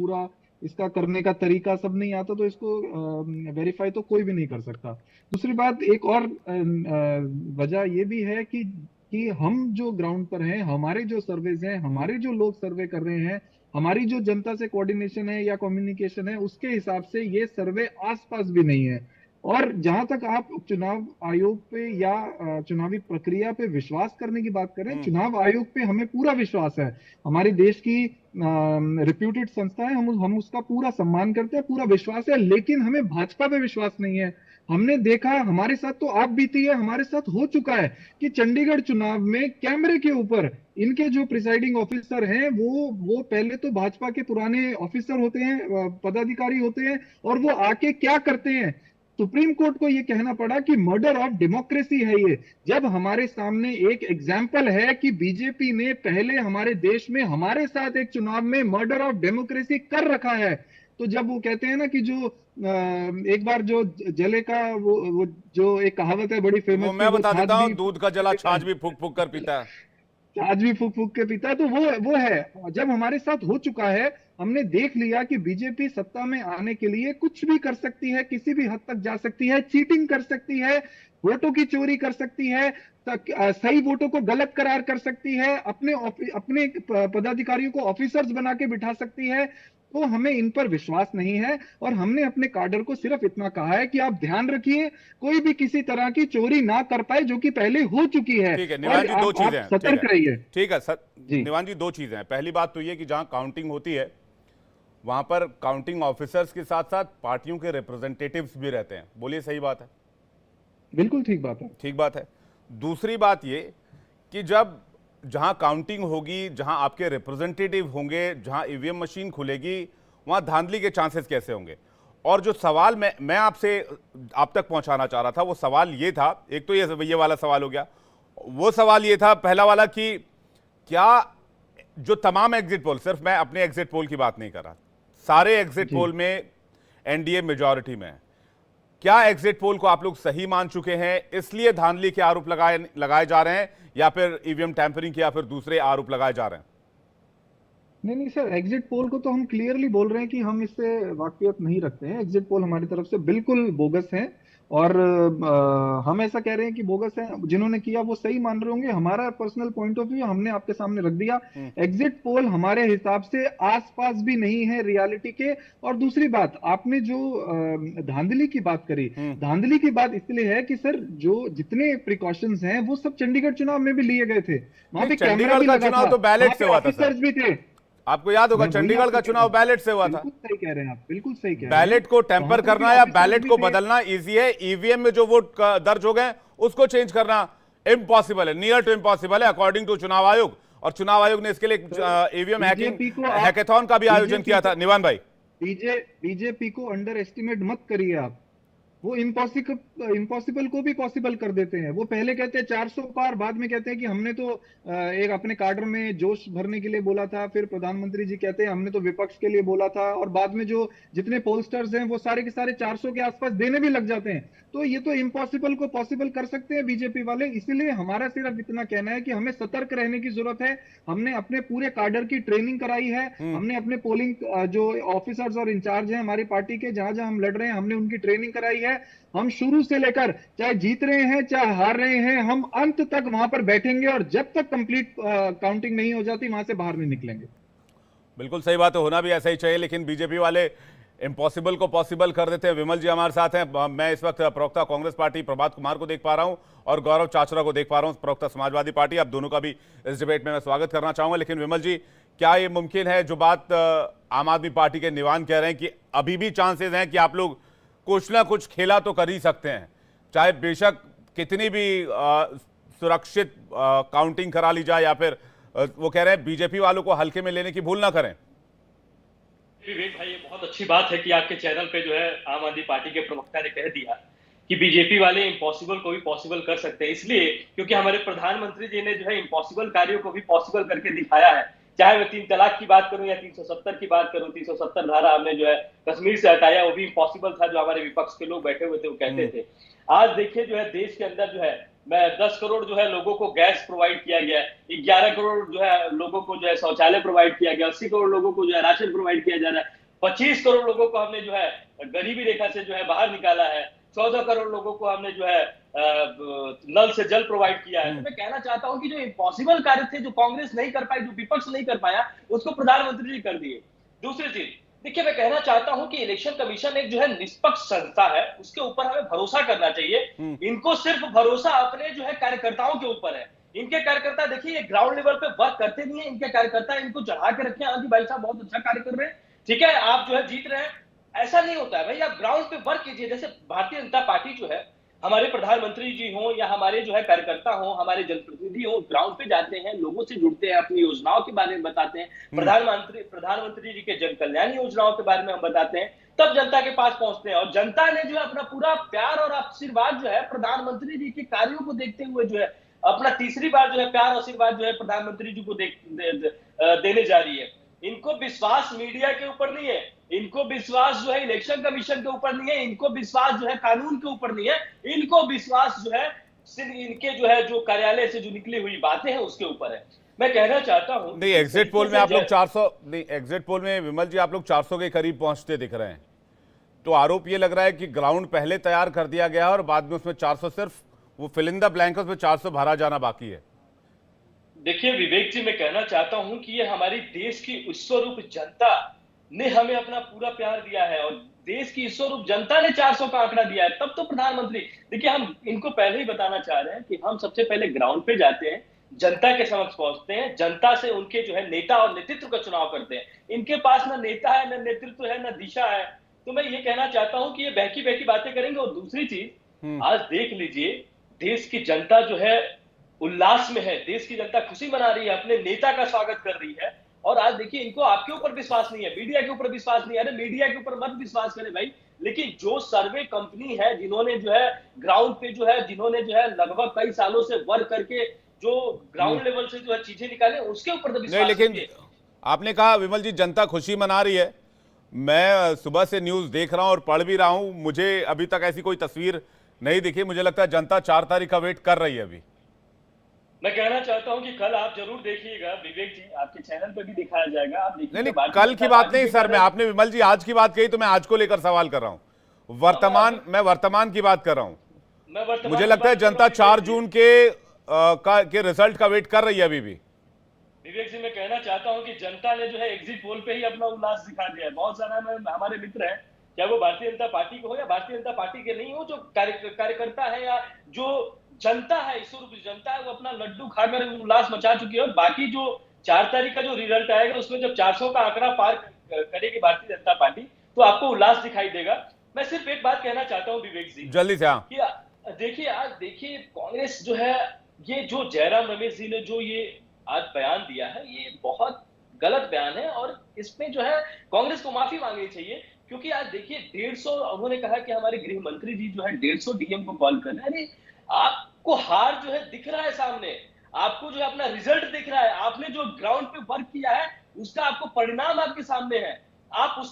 पूरा इसका करने का तरीका सब नहीं आता, तो इसको वेरीफाई तो कोई भी नहीं कर सकता। दूसरी बात, एक और वजह ये भी है कि हम जो ग्राउंड पर हैं, हमारे जो सर्वेज हैं, हमारे जो लोग सर्वे कर रहे हैं, हमारी जो जनता से कोऑर्डिनेशन है या कम्युनिकेशन है, उसके हिसाब से ये सर्वे आसपास भी नहीं है। और जहां तक आप चुनाव आयोग पे या चुनावी प्रक्रिया पे विश्वास करने की बात करें, हम्म। चुनाव आयोग पे हमें पूरा विश्वास है। हमारे देश की रिप्यूटेड संस्था है, हम उसका पूरा सम्मान करते हैं, पूरा विश्वास है, लेकिन हमें भाजपा पे विश्वास नहीं है। हमने देखा, हमारे साथ तो आप बीती है, हमारे साथ हो चुका है कि चंडीगढ़ चुनाव में कैमरे के ऊपर इनके जो प्रिसाइडिंग ऑफिसर हैं, वो पहले तो भाजपा के पुराने ऑफिसर होते हैं, पदाधिकारी होते हैं, और वो आके क्या करते हैं, सुप्रीम कोर्ट को ये कहना पड़ा कि मर्डर ऑफ डेमोक्रेसी है ये। जब हमारे सामने एक एग्जाम्पल है कि बीजेपी ने पहले हमारे देश में हमारे साथ एक चुनाव में मर्डर ऑफ डेमोक्रेसी कर रखा है, तो जब वो कहते हैं ना कि जो एक बार जो जले का वो जो एक कहावत है बड़ी वो फेमस, कि मैं वो बता छाछ देता हूं, भी दूध का जला पीता छाछ है, भी फूक फूक कर पीता है। आज भी फूक फूक के पीता है, तो वो है। जब हमारे साथ हो चुका है, हमने देख लिया कि बीजेपी सत्ता में आने के लिए कुछ भी कर सकती है, किसी भी हद तक जा सकती है, चीटिंग कर सकती है, वोटों की चोरी कर सकती है, सही वोटों को गलत करार कर सकती है, अपने पदाधिकारियों को ऑफिसर्स बना के बिठा सकती है। तो हमें इन पर विश्वास नहीं है, और हमने अपने काडर को सिर्फ इतना कहा है कि आप ध्यान रखिए, कोई भी किसी तरह की चोरी ना कर पाए, जो कि पहले हो चुकी है। ठीक है निवान और जी, दो चीजें आप हैं, ठीक है। सतर्क रहिए। ठीक है जी। निवान जी, दो चीजें हैं। पहली बात तो ये कि जहां काउंटिंग होती है वहां पर काउंटिंग ऑफिसर्स के साथ साथ पार्टियों के रिप्रेजेंटेटिव्स भी रहते हैं, बोलिए सही बात है? बिल्कुल ठीक बात है। ठीक बात है। दूसरी बात ये कि जब जहां काउंटिंग होगी, जहां आपके रिप्रेजेंटेटिव होंगे, जहां ईवीएम मशीन खुलेगी, वहां धांधली के चांसेस कैसे होंगे? और जो सवाल मैं आपसे आप तक पहुंचाना चाह रहा था, वो सवाल ये था, एक तो ये वाला सवाल हो गया, वो सवाल ये था पहला वाला कि क्या जो तमाम एग्जिट पोल, सिर्फ मैं अपने एग्जिट पोल की बात नहीं कर रहा, सारे एग्जिट जी। पोल में एनडीए मेजॉरिटी में है, क्या एग्जिट पोल को आप लोग सही मान चुके हैं, इसलिए धांधली के आरोप लगाए लगाए जा रहे हैं, या फिर ईवीएम टैंपरिंग के या फिर दूसरे आरोप लगाए जा रहे हैं? नहीं नहीं सर, एग्जिट पोल को तो हम क्लियरली बोल रहे हैं कि हम इससे वाकफियत नहीं रखते हैं। एग्जिट पोल हमारी तरफ से बिल्कुल बोगस है, और हम ऐसा कह रहे हैं कि बोगस है, जिन्होंने किया वो सही मान रहे होंगे। हमारा पर्सनल पॉइंट ऑफ व्यू हमने आपके सामने रख दिया। एग्जिट पोल हमारे हिसाब से आसपास भी नहीं है रियलिटी के। और दूसरी बात, आपने जो धांधली की बात करी, हम्म। धांधली की बात इसलिए है कि सर, जो जितने प्रिकॉशंस हैं वो सब चंडीगढ़ चुनाव में भी लिए गए थे। वहां नहीं, पे कैमरा चंडीगढ़ भी का लगा चुनाव था, तो बैलेट वहां से पे हुआ था सर, ऑफिसर्स भी थे। आपको याद होगा मैं वही चंडीगढ़ आपको का कह रहा चुनाव हूँ, बैलेट से हुआ था। बिल्कुल सही कह रहे हैं आप, बिल्कुल सही कह रहे हैं। बैलेट को वहां टेम्पर पर भी करना या ऑफिसर्स बैलेट भी को थे। बदलना इजी है, ईवीएम में जो वोट दर्ज हो गए उसको चेंज करना इम्पॉसिबल है, नियर टू इम्पॉसिबल है अकॉर्डिंग टू चुनाव आयोग। और चुनाव आयोग ने इसके लिए ईवीएम हैकिंग बीजेपी को आप हैकेथॉन का भी आयोजन बीजेपी किया को था निवान भाई। बीजेपी को अंडर एस्टिमेट मत करिए आप। वो इम्पॉसिबल इम्पॉसिबल को भी पॉसिबल कर देते हैं। वो पहले कहते हैं 400 पार, बाद में कहते हैं कि हमने तो एक अपने काडर में जोश भरने के लिए बोला था, फिर प्रधानमंत्री जी कहते हैं हमने तो विपक्ष के लिए बोला था, और बाद में जो जितने पोलस्टर्स हैं वो सारे के सारे 400 के आसपास देने भी लग जाते हैं। तो ये तो इम्पॉसिबल को पॉसिबल कर सकते हैं बीजेपी वाले। इसीलिए हमारा सिर्फ इतना कहना है कि हमें सतर्क रहने की जरूरत है। हमने अपने पूरे काडर की ट्रेनिंग कराई है, हमने अपने पोलिंग जो ऑफिसर्स और इंचार्ज हैं हमारी पार्टी के, जहां जहां हम लड़ रहे हैं, हमने उनकी ट्रेनिंग कराई है। हम शुरू से लेकर, चाहे जीत रहे हैं चाहे हार रहे हैं, हम अंत तक वहां पर बैठेंगे, और जब तक कंप्लीट काउंटिंग नहीं हो जाती वहां से बाहर नहीं निकलेंगे। बिल्कुल सही बात है, होना भी ऐसा ही चाहिए, लेकिन बीजेपी वाले इम्पॉसिबल को पॉसिबल कर देते हैं। विमल जी हमारे साथ हैं, मैं इस वक्त प्रवक्ता कांग्रेस पार्टी प्रभात कुमार को देख पा रहा हूं और गौरव चाचरा को देख पा रहा हूं, प्रवक्ता समाजवादी पार्टी। आप दोनों का भी इस डिबेट में मैं स्वागत करना चाहूंगा। लेकिन विमल जी, क्या ये मुमकिन है जो बात आम आदमी पार्टी के निवान कह रहे हैं कि अभी भी चांसेस हैं कि आप लोग कुछ ना कुछ खेला तो कर ही सकते हैं, चाहे बेशक कितनी भी सुरक्षित काउंटिंग करा ली जाए, या फिर वो कह रहे हैं बीजेपी वालों को हल्के में लेने की भूल ना करें? विवेक भाई, ये बहुत अच्छी बात है कि आपके चैनल पे जो है आम आदमी पार्टी के प्रवक्ता ने कह दिया कि बीजेपी वाले इम्पॉसिबल को भी पॉसिबल कर सकते हैं, इसलिए क्योंकि हमारे प्रधानमंत्री जी ने जो है इम्पॉसिबल कार्यों को भी पॉसिबल करके दिखाया है। चाहे मैं 3 तलाक की बात करूं या 370 की बात करूं, 370 धारा हमने जो है कश्मीर से हटाया, वो भी इम्पॉसिबल था, जो हमारे विपक्ष के लोग बैठे हुए थे वो कहते थे। आज देखिए जो है देश के अंदर जो है मैं 10 करोड़ जो है लोगों को गैस प्रोवाइड किया गया, 11 करोड़ जो है लोगों को जो है शौचालय प्रोवाइड किया गया, 80 करोड़ लोगों को जो है राशन प्रोवाइड किया जा रहा है, 25 करोड़ लोगों को हमने जो है गरीबी रेखा से जो है बाहर निकाला है, 14 करोड़ लोगों को हमने जो है नल से जल प्रोवाइड किया है। तो मैं कहना चाहता हूं कि जो इम्पॉसिबल कार्य थे, जो कांग्रेस नहीं कर पाई, जो विपक्ष नहीं कर पाया, उसको प्रधानमंत्री जी कर दिए। दूसरी चीज देखिए, मैं कहना चाहता हूं कि इलेक्शन कमीशन एक जो है निष्पक्ष संस्था है, उसके ऊपर हमें भरोसा करना चाहिए। इनको सिर्फ भरोसा अपने जो है कार्यकर्ताओं के ऊपर है। इनके कार्यकर्ता देखिए ये ग्राउंड लेवल पे वर्क करते नहीं है। इनके कार्यकर्ता इनको चढ़ा के रखे, हाँ जी भाई साहब बहुत अच्छा कार्य कर रहे हैं, ठीक है आप जो है जीत रहे हैं, ऐसा नहीं होता है भाई। आप ग्राउंड पे वर्क कीजिए। जैसे भारतीय जनता पार्टी जो है, हमारे प्रधानमंत्री जी हो या हमारे जो है कार्यकर्ता हो, हमारे जनप्रतिनिधि हो, ग्राउंड पे जाते हैं, लोगों से जुड़ते हैं, अपनी योजनाओं के बारे में बताते हैं, प्रधानमंत्री जी के जन कल्याण योजनाओं के बारे में हम बताते हैं, तब जनता के पास पहुंचते हैं। और जनता ने जो है अपना पूरा प्यार और आशीर्वाद जो है प्रधानमंत्री जी के कार्यों को देखते हुए जो है अपना तीसरी बार जो है प्यार आशीर्वाद जो है प्रधानमंत्री जी को देने जा रही है। इनको विश्वास मीडिया के ऊपर नहीं है, इनको विश्वास जो है इलेक्शन कमीशन के ऊपर नहीं है, इनको विश्वास जो है कानून के ऊपर नहीं है, इनको विश्वास जो है सिर्फ इनके जो है जो कार्यालय से जो निकली हुई बातें हैं उसके ऊपर है। मैं कहना चाहता हूं नहीं, एग्जिट पोल में आप लोग 400 नहीं, एग्जिट पोल में विमल जी आप लोग 400 के करीब पहुंचते दिख रहे हैं। तो आरोप ये लग रहा है कि ग्राउंड पहले तैयार कर दिया गया है और बाद में उसमें 400 सिर्फ वो फिल इन द ब्लैंक, उसमें 400 भरा जाना बाकी है। देखिए विवेक जी, मैं कहना चाहता हूं कि ये हमारी देश की ईश्वरूप जनता ने हमें अपना पूरा प्यार दिया है, और देश की ईश्वरूप जनता ने 400 का आंकड़ा दिया है, तब तो प्रधानमंत्री। देखिए हम इनको पहले ही बताना चाह रहे हैं कि हम सबसे पहले ग्राउंड पे जाते हैं, जनता के समक्ष पहुंचते हैं, जनता से उनके जो है नेता और नेतृत्व का चुनाव करते हैं। इनके पास ना नेता है, ना नेतृत्व है, ना दिशा है। तो मैं ये कहना चाहता हूं कि ये बहकी बहकी बातें करेंगे। और दूसरी चीज, आज देख लीजिए देश की जनता जो है उल्लास में है, देश की जनता खुशी मना रही है, अपने नेता का स्वागत कर रही है। और आज देखिए इनको आपके ऊपर विश्वास नहीं है, मीडिया के ऊपर विश्वास नहीं है। अरे मीडिया के ऊपर मत विश्वास करें भाई, लेकिन जो सर्वे कंपनी है जिन्होंने जो है ग्राउंड पे जो है जिन्होंने जो है लगभग कई सालों से वर्क करके जो ग्राउंड लेवल से जो है चीजें निकाले, उसके ऊपर तो विश्वास नहीं। लेकिन आपने कहा विमल जी जनता खुशी मना रही है, मैं सुबह से न्यूज देख रहा हूं और पढ़ भी रहा हूं, मुझे अभी तक ऐसी कोई तस्वीर नहीं दिखी। मुझे लगता है जनता 4 तारीख का वेट कर रही है अभी। मैं कहना चाहता हूं कि कल आप जरूर देखिएगा विवेक जी, आपके चैनल पे भी दिखाया जाएगा, आप देखिए। नहीं, कल की बात नहीं सर, मैं आपने विमल जी आज की बात कही तो मैं आज को लेकर सवाल कर रहा हूं। मैं वर्तमान की बात कर रहा हूं। मुझे लगता है जनता 4 जून के रिजल्ट का वेट कर रही है अभी भी। विवेक जी, मैं कहना चाहता हूं कि जनता ने जो है एग्जिट पोल पे ही अपना उल्लास दिखा दिया है। बहुत सारा हमारे मित्र हैं, क्या वो भारतीय जनता पार्टी के हो या भारतीय जनता पार्टी के नहीं हो, जो कार्यकर्ता है या जो जनता है, ईश्वरूप जनता है, वो अपना लड्डू खाकर उल्लास मचा चुकी है। और बाकी जो 4 तारीख का जो रिजल्ट आएगा उसमें जब 400 का आंकड़ा पार करेगी भारतीय जनता पार्टी, तो आपको उल्लास दिखाई देगा। मैं सिर्फ एक बात कहना चाहता हूं विवेक जी, जल्दी से। हाँ, देखिए आज देखिए कांग्रेस जो है, ये जो जयराम रमेश जी ने जो ये आज बयान दिया है, ये बहुत गलत बयान है और इसमें जो है कांग्रेस को माफी मांगनी चाहिए। क्योंकि आज देखिए 150, उन्होंने कहा कि हमारे गृह मंत्री जी जो है 150 डीएम को कॉल कर रहे हैं। अरे आपको हार जो है दिख रहा है सामने, आपको जो है अपना रिजल्ट दिख रहा है, आपने जो ग्राउंड पे वर्क किया है उसका आपको परिणाम आपके सामने है, आप उसको